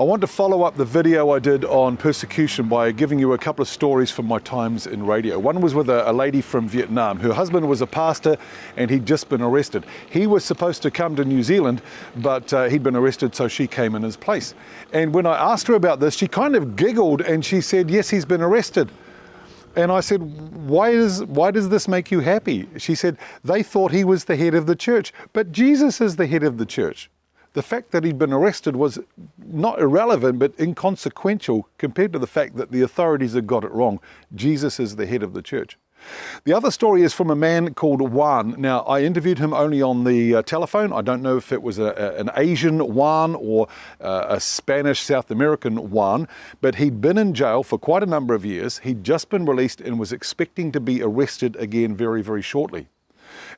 I want to follow up the video I did on persecution by giving you a couple of stories from my times in radio. One was with a lady from Vietnam. Her husband was a pastor and he'd just been arrested. He was supposed to come to New Zealand, but he'd been arrested, so she came in his place. And when I asked her about this, she kind of giggled and she said, yes, he's been arrested. And I said, why does this make you happy? She said, they thought he was the head of the church, but Jesus is the head of the church. The fact that he'd been arrested was not irrelevant, but inconsequential compared to the fact that the authorities had got it wrong. Jesus is the head of the church. The other story is from a man called Juan. Now, I interviewed him only on the telephone. I don't know if it was an Asian Juan or a Spanish South American Juan, but he'd been in jail for quite a number of years. He'd just been released and was expecting to be arrested again very, very shortly.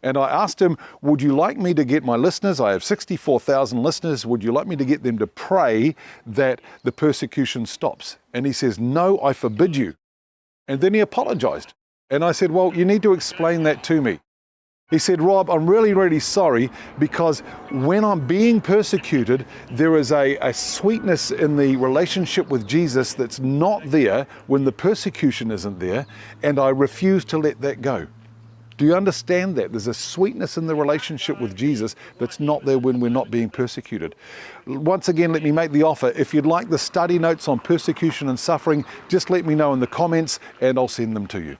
And I asked him, would you like me to get my listeners, I have 64,000 listeners, would you like me to get them to pray that the persecution stops? And he says, no, I forbid you. And then he apologized. And I said, well, you need to explain that to me. He said, Rob, I'm really, really sorry, because when I'm being persecuted, there is a sweetness in the relationship with Jesus that's not there when the persecution isn't there, and I refuse to let that go. Do you understand that? There's a sweetness in the relationship with Jesus that's not there when we're not being persecuted. Once again, let me make the offer. If you'd like the study notes on persecution and suffering, just let me know in the comments and I'll send them to you.